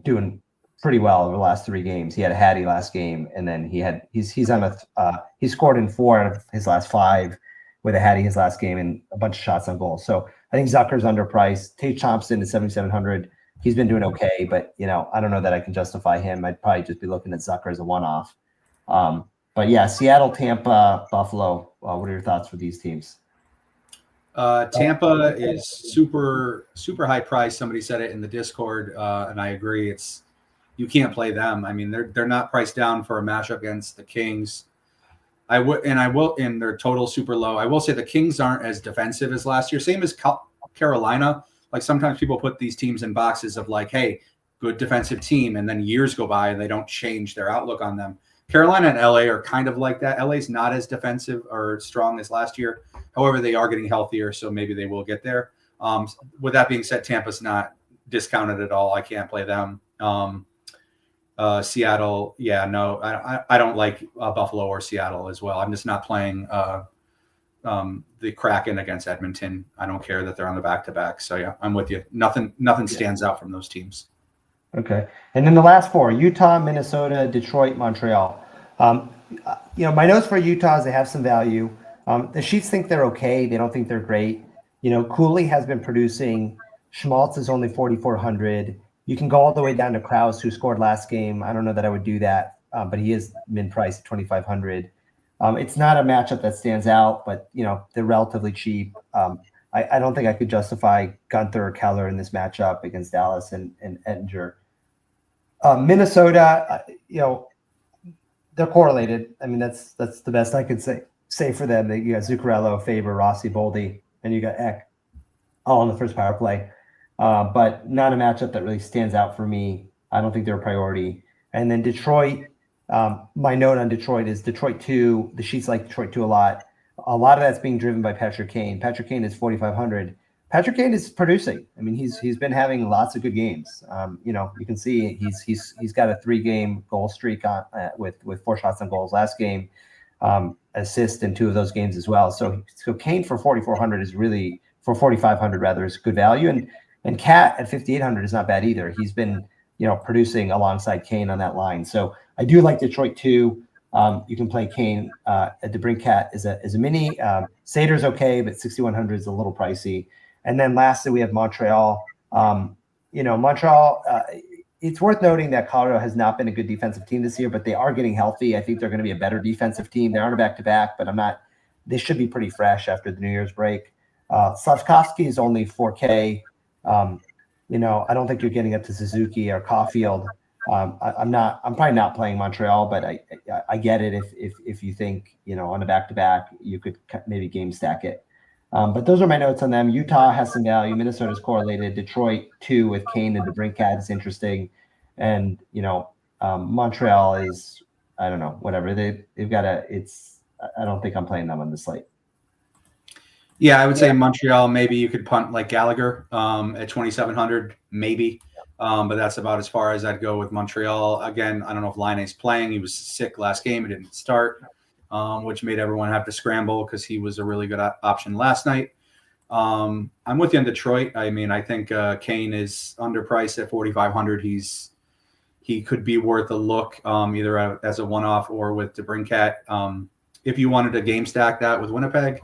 doing pretty well over the last 3 games. He had a Hattie last game, and then he scored in 4 out of his last 5 with a Hattie his last game and a bunch of shots on goal. So I think Zucker's underpriced. Tate Thompson is 7,700. He's been doing okay, but I don't know that I can justify him. I'd probably just be looking at Zucker as a one-off. But yeah, Seattle, Tampa, Buffalo. What are your thoughts for these teams? Tampa is super, super high price. Somebody said it in the Discord, and I agree. You can't play them. I mean, they're not priced down for a matchup against the Kings. And their total super low. I will say the Kings aren't as defensive as last year. Same as Carolina. Like, sometimes people put these teams in boxes of like, hey, good defensive team, and then years go by and they don't change their outlook on them. Carolina and LA are kind of like that. LA's not as defensive or strong as last year. However, they are getting healthier, so maybe they will get there. With that being said, Tampa's not discounted at all. I can't play them. Seattle, no, I don't like Buffalo or Seattle as well. I'm just not playing the Kraken against Edmonton. I don't care that they're on the back-to-back. So, yeah, I'm with you. Nothing stands out from those teams. Okay. And then the last 4, Utah, Minnesota, Detroit, Montreal. My notes for Utah is they have some value. The sheets think they're okay. They don't think they're great. Cooley has been producing. Schmaltz is only 4,400. You can go all the way down to Krause, who scored last game. I don't know that I would do that, but he is min-priced at 2,500. It's not a matchup that stands out, but, they're relatively cheap. I don't think I could justify Gunther or Keller in this matchup against Dallas and Ettinger. Minnesota, they're correlated. I mean, that's the best I could say for them. You got Zuccarello, Faber, Rossi, Boldy, and you got Eck all on the first power play. But not a matchup that really stands out for me. I don't think they're a priority. And then Detroit, my note on Detroit is Detroit 2. The sheets like Detroit 2 a lot. A lot of that's being driven by Patrick Kane. Patrick Kane is 4,500. Patrick Kane is producing. I mean, he's been having lots of good games. You can see he's got a 3-game goal streak on with 4 shots on goals last game, assist in 2 of those games as well. So Kane for 4,400 is really, for 4,500 rather, is good value. And Cat at 5,800 is not bad either. He's been producing alongside Kane on that line. So I do like Detroit too. You can play Kane to bring Cat as a mini. Sater's okay, but 6,100 is a little pricey. And then lastly, we have Montreal. Montreal, it's worth noting that Colorado has not been a good defensive team this year, but they are getting healthy. I think they're going to be a better defensive team. They aren't a back-to-back, but they should be pretty fresh after the New Year's break. Slavkovsky is only 4K. I don't think you're getting up to Suzuki or Caulfield. I'm probably not playing Montreal, but I get it if you think, on a back-to-back, you could maybe game stack it. But those are my notes on them. Utah has some value. Minnesota's correlated. Detroit 2 with Kane and DeBrincat is interesting. And, Montreal is, I don't know, whatever. They've got I don't think I'm playing them on the slate. Yeah, I would say Montreal, maybe you could punt like Gallagher at 2,700, maybe. But that's about as far as I'd go with Montreal. Again, I don't know if Laine's playing. He was sick last game. He didn't start, which made everyone have to scramble because he was a really good option last night. I'm with you in Detroit. I mean, I think Kane is underpriced at 4,500. He's he could be worth a look, either as a one-off or with DeBrincat. If you wanted to game stack that with Winnipeg,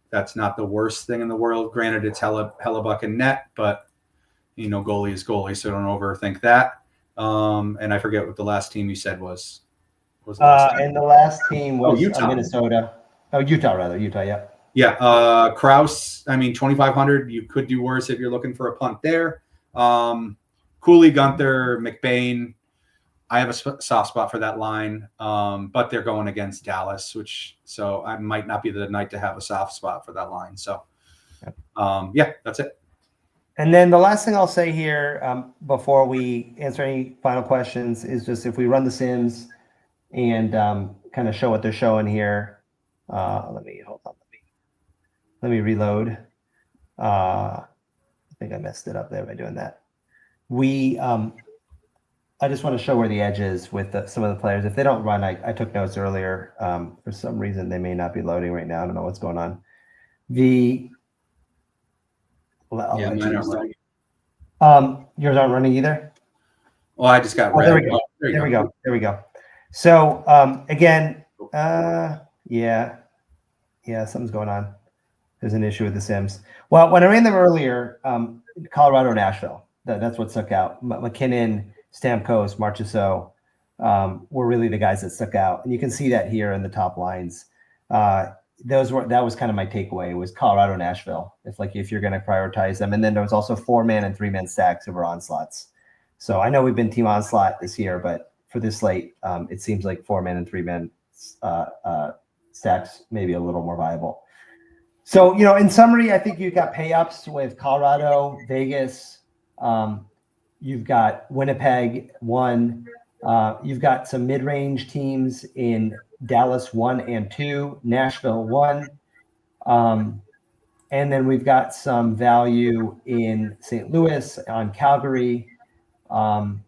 that's not the worst thing in the world. Granted, it's Hellebuck and net, but goalie is goalie, so don't overthink that. And I forget what the last team you said was. And the last team was Utah. Minnesota. Oh, Utah, rather. Utah, yeah. Yeah. Kraus, 2,500. You could do worse if you're looking for a punt there. Cooley, Gunther, McBain. I have a soft spot for that line, but they're going against Dallas, so I might not be the night to have a soft spot for that line. So, that's it. And then the last thing I'll say here before we answer any final questions is just if we run the Sims and kind of show what they're showing here. Let me reload. I think I messed it up there by doing that. I just want to show where the edge is with some of the players. If they don't run, I took notes earlier. For some reason, they may not be loading right now. I don't know what's going on. Mine aren't running. Yours aren't running either? Well, I just got red. There we go. So again, something's going on. There's an issue with the Sims. Well, when I ran them earlier, Colorado, Nashville, that's what stuck out. McKinnon, Stamkos, Marchessault were really the guys that stuck out, and you can see that here in the top lines. That was kind of my takeaway was Colorado, Nashville. If you're going to prioritize them, and then there was also 4-man and 3-man stacks over onslaughts. So I know we've been team onslaught this year, but for this slate, it seems like 4-man and 3-man stacks maybe a little more viable. So in summary, I think you've got pay-ups with Colorado, Vegas. You've got Winnipeg 1. You've got some mid-range teams in Dallas 1 and 2, Nashville 1. And then we've got some value in St. Louis on Calgary. And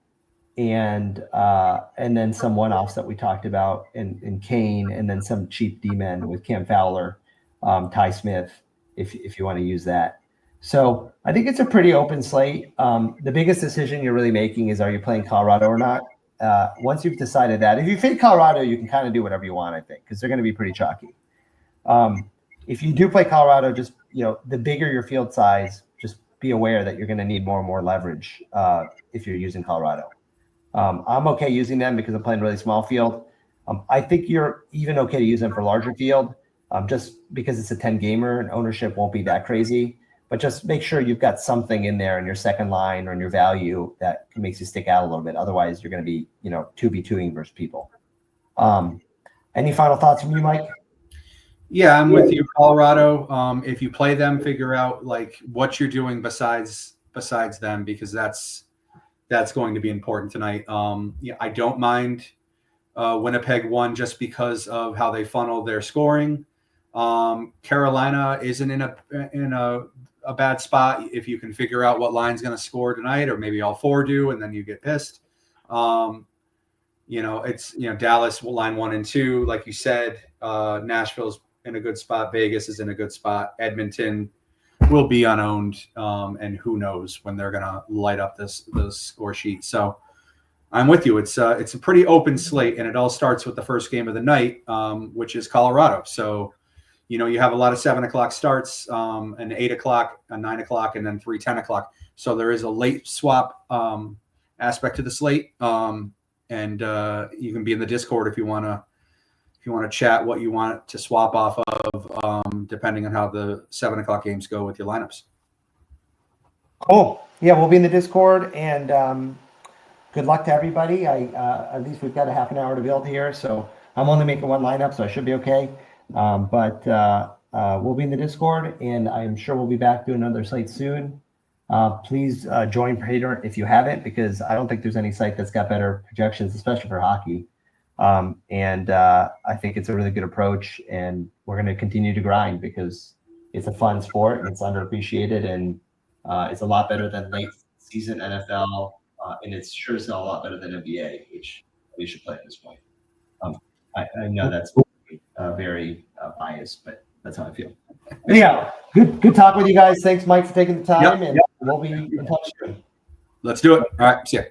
then some one-offs that we talked about in Kane, and then some cheap D-men with Cam Fowler, Ty Smith, if you want to use that. So I think it's a pretty open slate. The biggest decision you're really making is, are you playing Colorado or not? Once you've decided that, if you fade Colorado, you can kind of do whatever you want, I think, because they're going to be pretty chalky. If you do play Colorado, just, the bigger your field size, just be aware that you're going to need more and more leverage if you're using Colorado. I'm okay using them because I'm playing really small field. I think you're even okay to use them for larger field, just because it's a 10 gamer and ownership won't be that crazy. But just make sure you've got something in there in your second line or in your value that makes you stick out a little bit. Otherwise, you're going to be, 2v2ing versus people. Any final thoughts from you, Mike? Yeah, I'm with you, Colorado. If you play them, figure out what you're doing besides them, because that's going to be important tonight. I don't mind Winnipeg 1 just because of how they funnel their scoring. Carolina isn't in a bad spot if you can figure out what line's going to score tonight, or maybe all 4 do, and then you get pissed. It's Dallas line 1 and 2, like you said. Nashville's in a good spot. Vegas is in a good spot. Edmonton will be unowned, and who knows when they're going to light up the score sheet. So I'm with you. It's a pretty open slate, and it all starts with the first game of the night, which is Colorado. So you have a lot of 7 o'clock starts, an 8 o'clock, a 9 o'clock, and then 3 10 o'clock. So there is a late swap aspect to the slate, and you can be in the Discord if you want to chat what you want to swap off of, depending on how the 7 o'clock games go with your lineups. Cool. Yeah, we'll be in the Discord, and good luck to everybody. At least we've got a half an hour to build here, so I'm only making one lineup, so I should be okay. But we'll be in the Discord, and I'm sure we'll be back doing another site soon. Please join Paydirt if you haven't, because I don't think there's any site that's got better projections, especially for hockey. And I think it's a really good approach, and we're going to continue to grind because it's a fun sport and it's underappreciated, and it's a lot better than late season NFL, and it's sure as hell a lot better than NBA, which we should play at this point. I know that's very biased, but that's how I feel. Anyhow, good talk with you guys. Thanks, Mike, for taking the time, and we'll be in touch soon. Let's do it. All right, see ya.